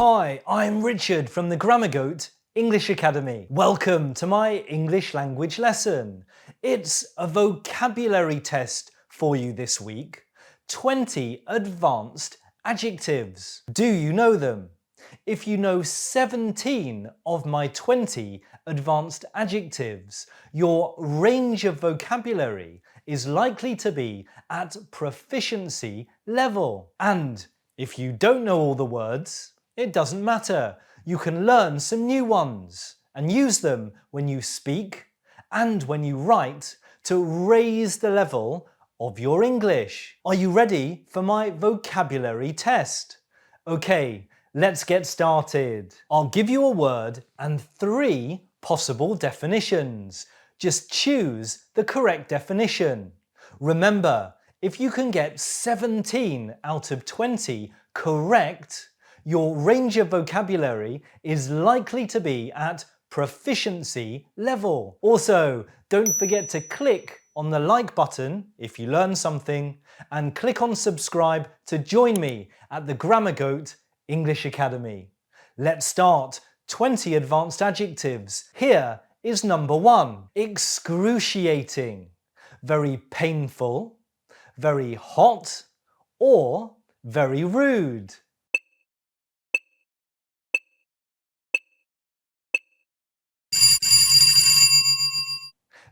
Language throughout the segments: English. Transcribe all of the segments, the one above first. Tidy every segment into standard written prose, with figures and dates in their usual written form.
Hi, I'm Richard from the Grammar Goat English Academy. Welcome to my English language lesson. It's a vocabulary test for you this week. 20 advanced adjectives. Do you know them? If you know 17 of my 20 advanced adjectives, your range of vocabulary is likely to be at proficiency level. And if you don't know all the words, it doesn't matter. You can learn some new ones and use them when you speak and when you write to raise the level of your English. Are you ready for my vocabulary test? Okay, let's get started. I'll give you a word and 3 possible definitions. Just choose the correct definition. Remember, if you can get 17 out of 20 correct, your range of vocabulary is likely to be at proficiency level. Also, don't forget to click on the like button if you learn something and click on subscribe to join me at the Grammar Goat English Academy. Let's start 20 advanced adjectives. Here is number 1. Excruciating. Very painful, very hot, or very rude.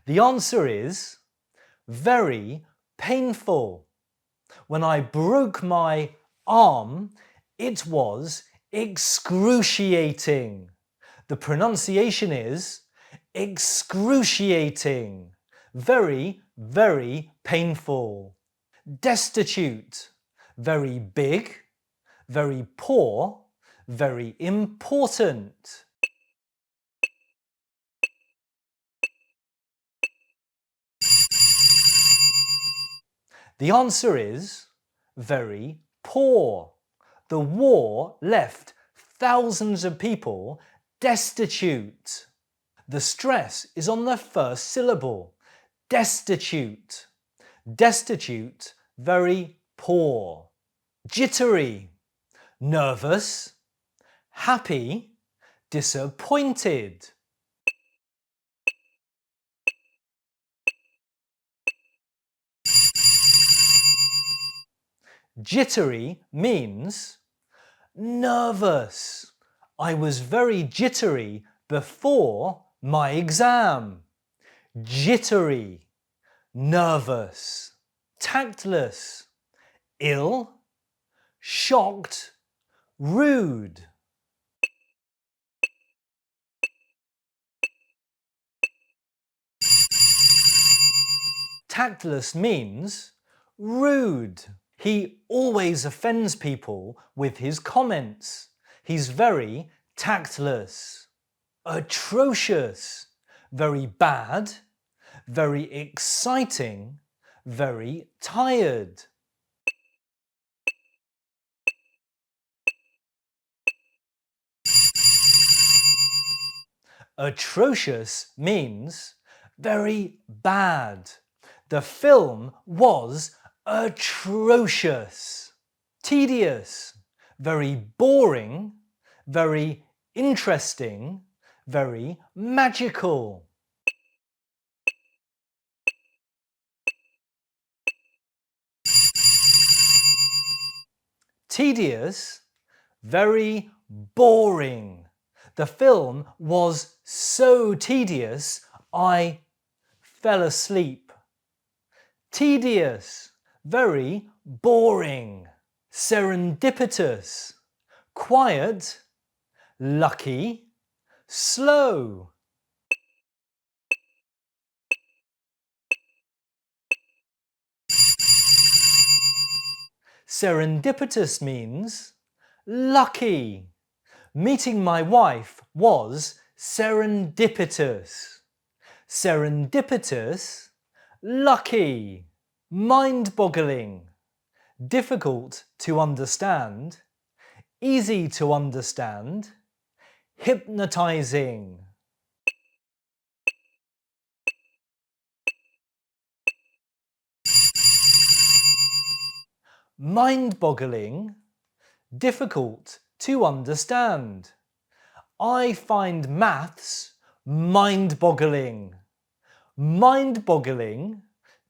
The answer is very painful. When I broke my arm, it was excruciating. The pronunciation is excruciating. Very, very painful. Destitute. Very big, very poor, very important. The answer is very poor. The war left thousands of people destitute. The stress is on the first syllable. Destitute. Destitute, very poor. Jittery. Nervous, happy, disappointed. Jittery means nervous. I was very jittery before my exam. Jittery, nervous. Tactless, ill, shocked, rude. Tactless means rude. He always offends people with his comments. He's very tactless. Atrocious. Very bad, very exciting, very tired. Atrocious means very bad. The film was atrocious. Tedious, very boring, very interesting, very magical. Tedious, very boring. The film was so tedious, I fell asleep. Tedious, very boring. Serendipitous, quiet, lucky, slow. Serendipitous means lucky. Meeting my wife was serendipitous. Serendipitous, lucky. Mind-boggling, difficult to understand, easy to understand, hypnotizing. Mind-boggling, difficult to understand. I find maths mind-boggling. Mind-boggling,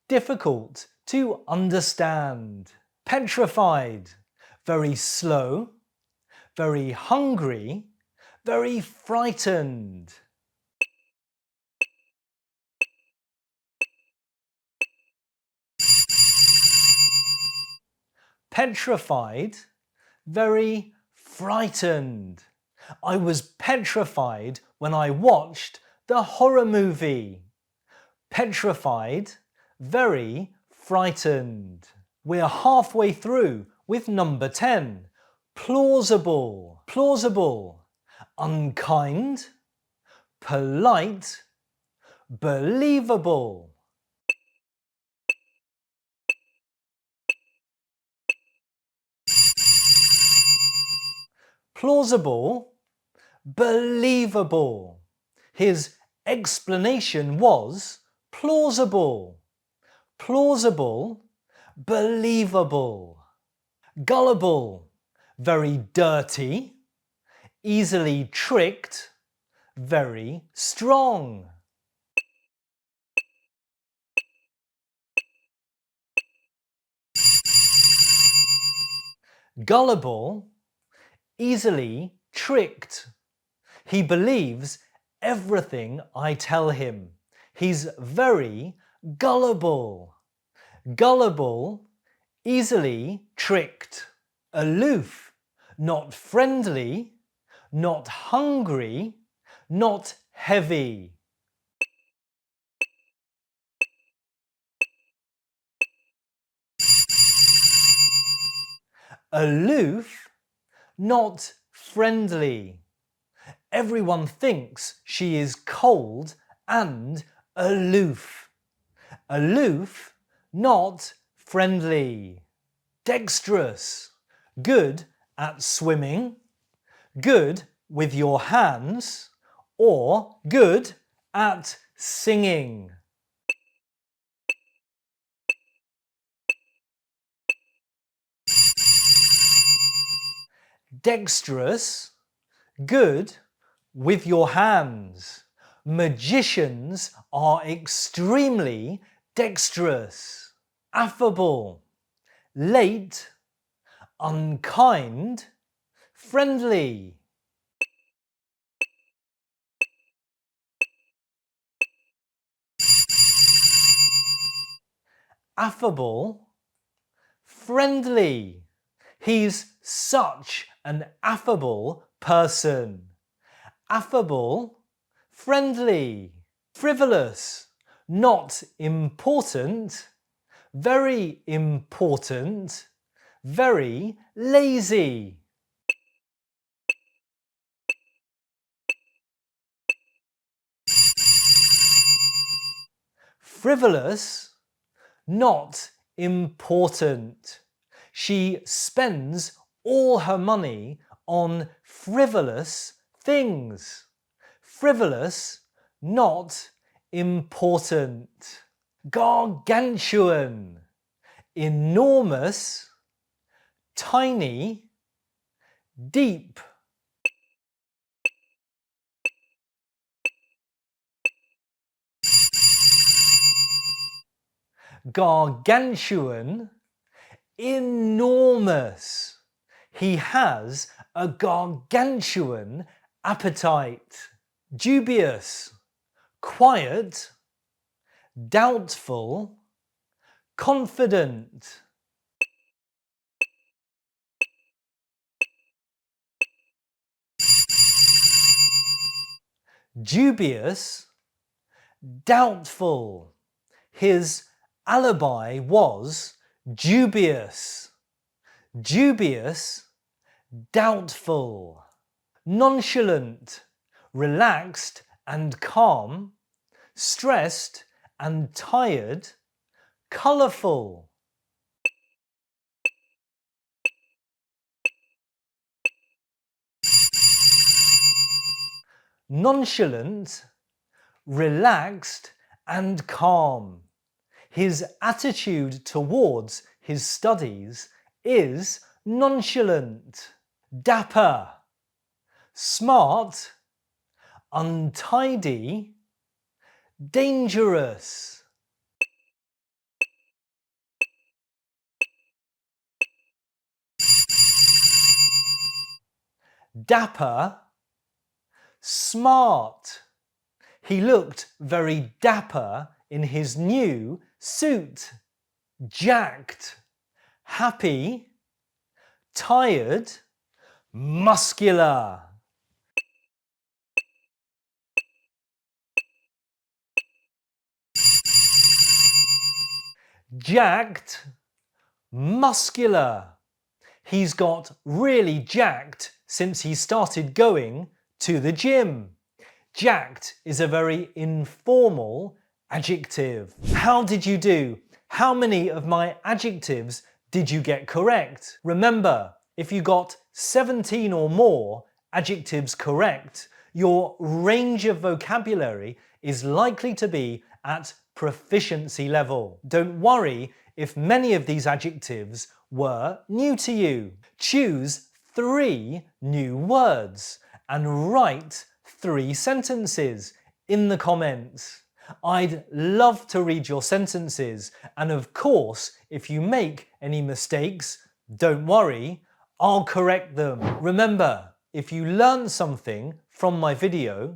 difficult to understand. Petrified, very slow, very hungry, very frightened. Petrified, very frightened. I was petrified when I watched the horror movie. Petrified, very frightened. We're halfway through with number 10. Plausible. Plausible. Unkind. Polite. Believable. Plausible. Believable. His explanation was plausible. Plausible, believable. Gullible, very dirty, easily tricked, very strong. Gullible, easily tricked. He believes everything I tell him. He's very gullible. Gullible, easily tricked. Aloof, not friendly, not hungry, not heavy. Aloof, not friendly. Everyone thinks she is cold and aloof. Aloof, not friendly. Dexterous, good at swimming, good with your hands, or good at singing. Dexterous, good with your hands. Magicians are extremely dexterous. Affable, late, unkind, friendly. Affable, friendly. He's such an affable person. Affable, friendly. Frivolous, not important, very important, very lazy. Frivolous, not important. She spends all her money on frivolous things. Frivolous, not important. Gargantuan, enormous, tiny, deep. Gargantuan, enormous. He has a gargantuan appetite. Dubious, quiet, doubtful, confident. Dubious, doubtful. His alibi was dubious. Dubious, doubtful. Nonchalant, relaxed and calm, stressed and tired, colourful. Nonchalant, relaxed and calm. His attitude towards his studies is nonchalant. dapper, smart, untidy, dangerous. Dapper, smart. He looked very dapper in his new suit. Jacked, happy, tired, muscular. Jacked, muscular. He's got really jacked since he started going to the gym. Jacked is a very informal adjective. How did you do? How many of my adjectives did you get correct? Remember, if you got 17 or more adjectives correct, your range of vocabulary is likely to be at proficiency level. Don't worry if many of these adjectives were new to you. Choose 3 new words and write 3 sentences in the comments. I'd love to read your sentences, and of course, if you make any mistakes, don't worry, I'll correct them. Remember, if you learned something from my video,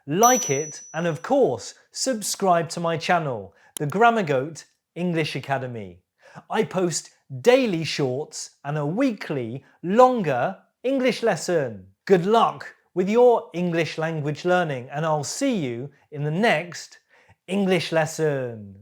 like it, and of course, subscribe to my channel, the Grammar Goat English Academy. I post daily shorts and a weekly, longer English lesson. Good luck with your English language learning, and I'll see you in the next English lesson.